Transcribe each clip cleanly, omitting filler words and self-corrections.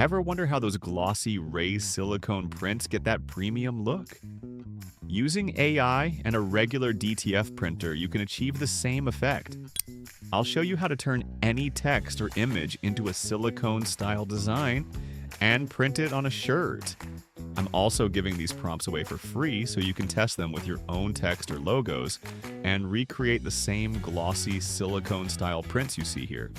Ever wonder how those glossy raised silicone prints get that premium look? Using AI and a regular DTF printer, you can achieve the same effect. I'll show you how to turn any text or image into a silicone-style design and print it on a shirt. I'm also giving these prompts away for free so you can test them with your own text or logos and recreate the same glossy silicone-style prints you see here.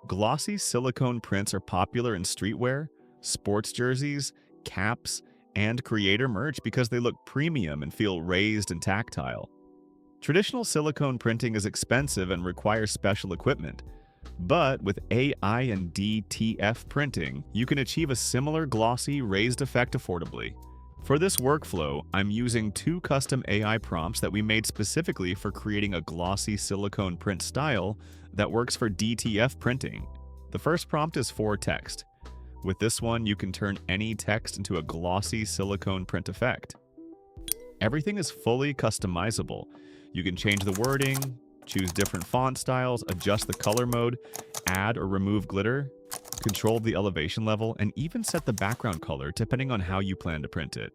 Glossy silicone prints are popular in streetwear, sports jerseys, caps, and creator merch because they look premium and feel raised and tactile. Traditional silicone printing is expensive and requires special equipment, but with AI and DTF printing, you can achieve a similar glossy, raised effect affordably. For this workflow, I'm using 2 custom AI prompts that we made specifically for creating a glossy silicone print style that works for DTF printing. The first prompt is for text. With this one, you can turn any text into a glossy silicone print effect. Everything is fully customizable. You can change the wording, choose different font styles, adjust the color mode, add or remove glitter, control the elevation level, and even set the background color depending on how you plan to print it.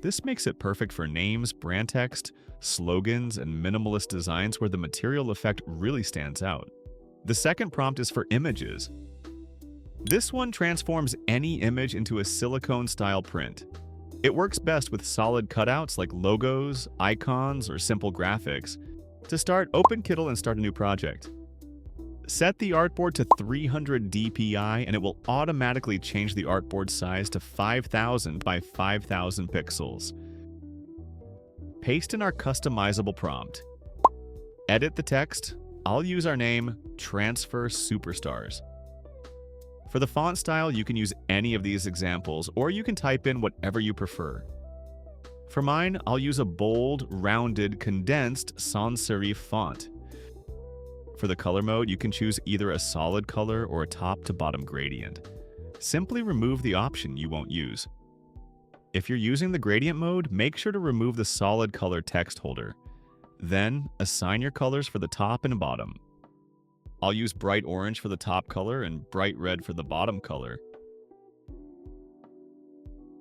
This makes it perfect for names, brand text, slogans, and minimalist designs where the material effect really stands out. The second prompt is for images. This one transforms any image into a silicone-style print. It works best with solid cutouts like logos, icons, or simple graphics. To start, open Kittl and start a new project. Set the artboard to 300 dpi and it will automatically change the artboard size to 5000 by 5000 pixels. Paste in our customizable prompt. Edit the text. I'll use our name, Transfer Superstars. For the font style, you can use any of these examples, or you can type in whatever you prefer. For mine, I'll use a bold, rounded, condensed sans serif font. For the color mode, you can choose either a solid color or a top-to-bottom gradient. Simply remove the option you won't use. If you're using the gradient mode, make sure to remove the solid color text holder. Then, assign your colors for the top and bottom. I'll use bright orange for the top color and bright red for the bottom color.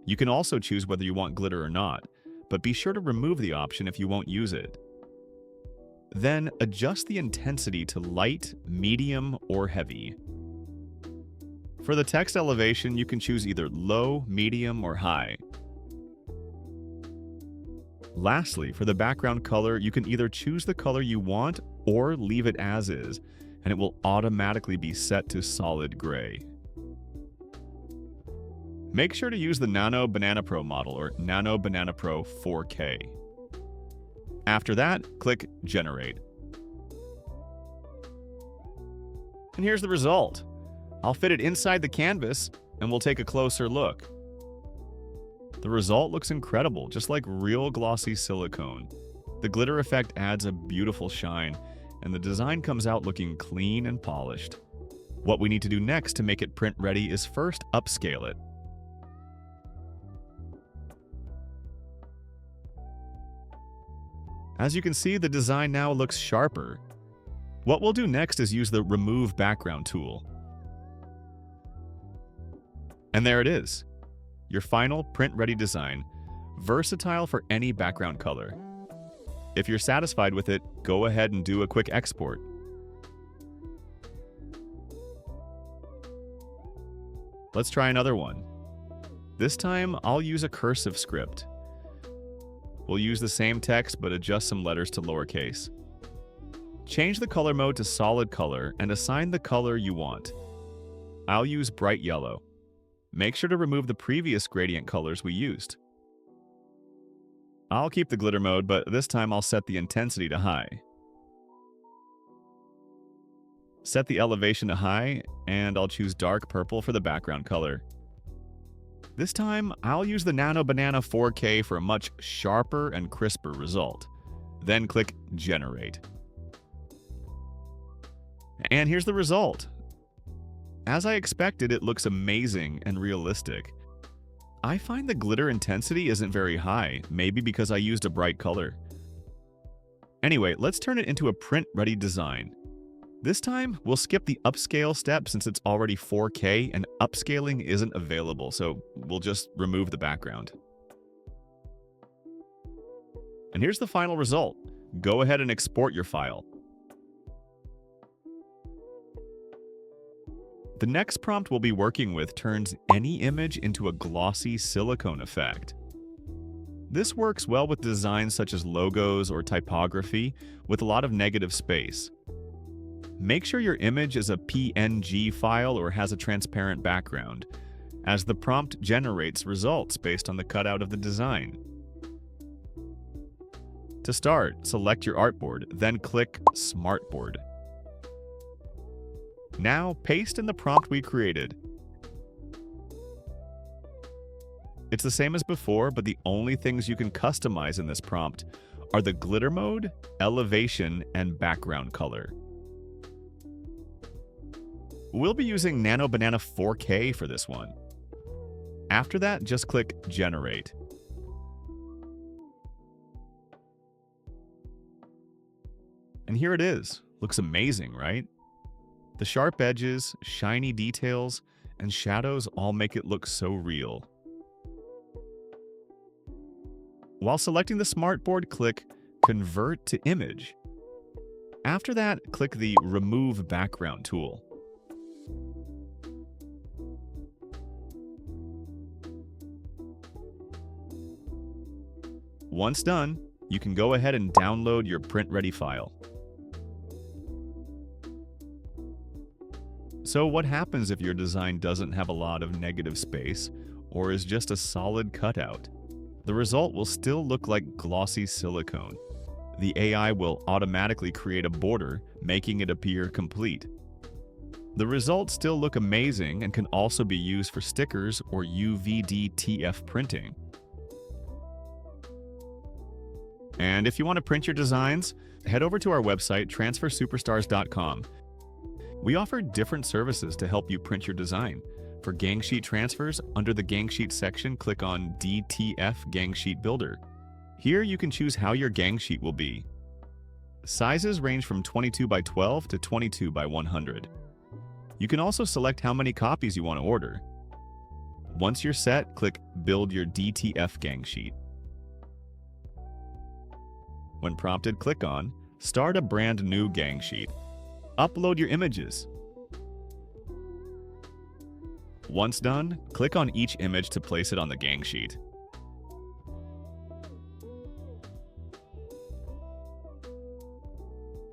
You can also choose whether you want glitter or not, but be sure to remove the option if you won't use it. Then, adjust the intensity to light, medium, or heavy. For the text elevation, you can choose either low, medium, or high. Lastly, for the background color, you can either choose the color you want or leave it as is, and it will automatically be set to solid gray. Make sure to use the Nano Banana Pro model or Nano Banana Pro 4K. After that, click Generate. And here's the result. I'll fit it inside the canvas and we'll take a closer look. The result looks incredible, just like real glossy silicone. The glitter effect adds a beautiful shine, and the design comes out looking clean and polished. What we need to do next to make it print ready is first upscale it. As you can see, the design now looks sharper. What we'll do next is use the Remove Background tool. And there it is. Your final print-ready design, versatile for any background color. If you're satisfied with it, go ahead and do a quick export. Let's try another one. This time, I'll use a cursive script. We'll use the same text but adjust some letters to lowercase. Change the color mode to solid color and assign the color you want. I'll use bright yellow. Make sure to remove the previous gradient colors we used. I'll keep the glitter mode, but this time I'll set the intensity to high. Set the elevation to high, and I'll choose dark purple for the background color. This time, I'll use the Nano Banana 4K for a much sharper and crisper result. Then click Generate. And here's the result. As I expected, it looks amazing and realistic. I find the glitter intensity isn't very high, maybe because I used a bright color. Anyway, let's turn it into a print-ready design. This time, we'll skip the upscale step since it's already 4K and upscaling isn't available, so we'll just remove the background. And here's the final result. Go ahead and export your file. The next prompt we'll be working with turns any image into a glossy silicone effect. This works well with designs such as logos or typography with a lot of negative space. Make sure your image is a PNG file or has a transparent background, as the prompt generates results based on the cutout of the design. To start, select your artboard, then click Smartboard. Now, paste in the prompt we created. It's the same as before, but the only things you can customize in this prompt are the glitter mode, elevation, and background color. We'll be using Nano Banana 4K for this one. After that, just click Generate. And here it is. Looks amazing, right? The sharp edges, shiny details, and shadows all make it look so real. While selecting the smartboard, click Convert to Image. After that, click the Remove Background tool. Once done, you can go ahead and download your print-ready file. So what happens if your design doesn't have a lot of negative space or is just a solid cutout? The result will still look like glossy silicone. The AI will automatically create a border, making it appear complete. The results still look amazing and can also be used for stickers or UV DTF printing. And if you want to print your designs, head over to our website, transfersuperstars.com. We offer different services to help you print your design. For gang sheet transfers, under the gang sheet section, click on DTF Gang Sheet Builder. Here you can choose how your gang sheet will be. Sizes range from 22 by 12 to 22 by 100. You can also select how many copies you want to order. Once you're set, click Build Your DTF Gang Sheet. When prompted, click on Start a brand new gang sheet. Upload your images. Once done, click on each image to place it on the gang sheet.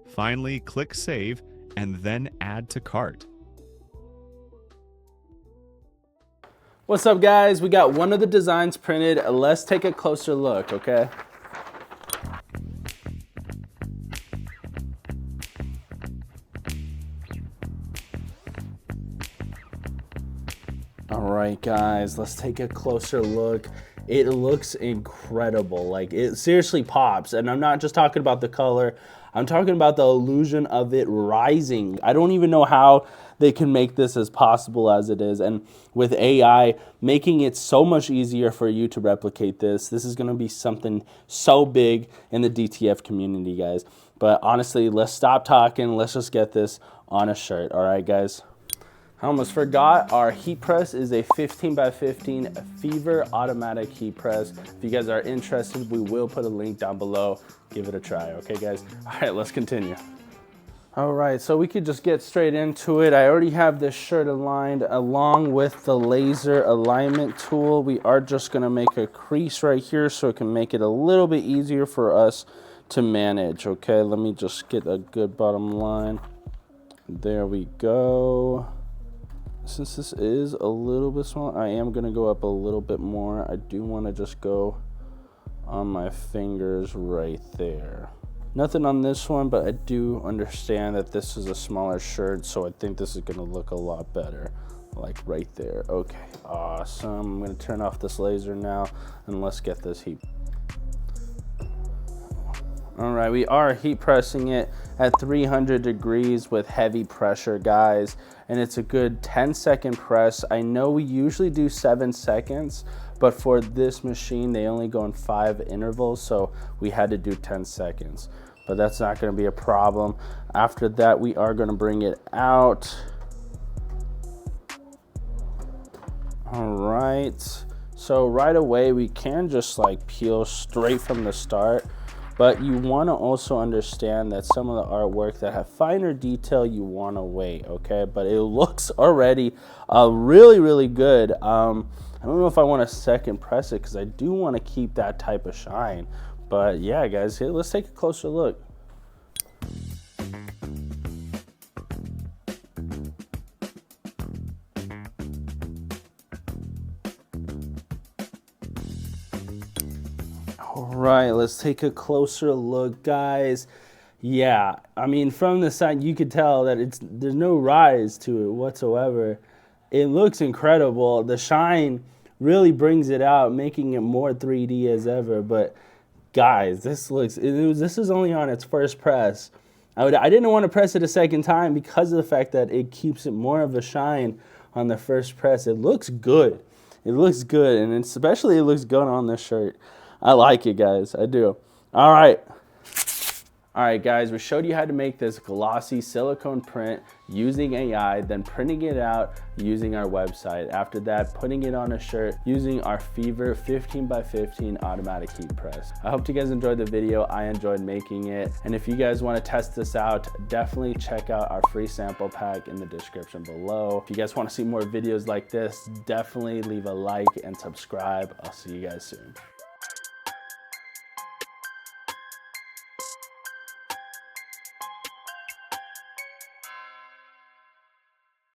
Finally, click Save and then Add to Cart. What's up, guys? We got one of the designs printed. Let's take a closer look, okay? All right, guys, let's take a closer look. It looks incredible. Like, it seriously pops. And I'm not just talking about the color. I'm talking about the illusion of it rising. I don't even know how they can make this as possible as it is. And with AI, making it so much easier for you to replicate this is going to be something so big in the DTF community, guys. But honestly, let's stop talking. Let's just get this on a shirt. All right, guys. I almost forgot, our heat press is a 15 by 15 Fever automatic heat press. If you guys are interested, we will put a link down below. Give it a try, okay, guys? All right, let's continue. All right, so we could just get straight into it. I already have this shirt aligned along with the laser alignment tool. We are just gonna make a crease right here so it can make it a little bit easier for us to manage, okay? Let me just get a good bottom line. There we go. Since this is a little bit small, I am gonna go up a little bit more. I do wanna just go on my fingers right there. Nothing on this one, but I do understand that this is a smaller shirt, so I think this is gonna look a lot better. Like right there. Okay, awesome. I'm gonna turn off this laser now, and let's get this heat. All right, we are heat pressing it at 300 degrees with heavy pressure, guys. And it's a good 10-second press. I know we usually do 7 seconds, but for this machine, they only go in 5 intervals, so we had to do 10 seconds. But that's not gonna be a problem. After that, we are gonna bring it out. All right, so right away, we can just like peel straight from the start. But you want to also understand that some of the artwork that have finer detail, you want to wait, okay? But it looks already really, really good. I don't know if I want to second press it because I do want to keep that type of shine. But yeah, guys, here, let's take a closer look. All right, let's take a closer look, guys. Yeah, I mean, from the side, you could tell that there's no rise to it whatsoever. It looks incredible. The shine really brings it out, making it more 3D as ever. But guys, this is only on its first press. I didn't want to press it a second time because of the fact that it keeps it more of a shine on the first press. It looks good. It looks good, and especially it looks good on this shirt. I like it, guys. I do. All right. All right, guys, we showed you how to make this glossy silicone print using AI, then printing it out using our website. After that, putting it on a shirt using our Fever 15x15 automatic heat press. I hope you guys enjoyed the video. I enjoyed making it. And if you guys want to test this out, definitely check out our free sample pack in the description below. If you guys want to see more videos like this, definitely leave a like and subscribe. I'll see you guys soon.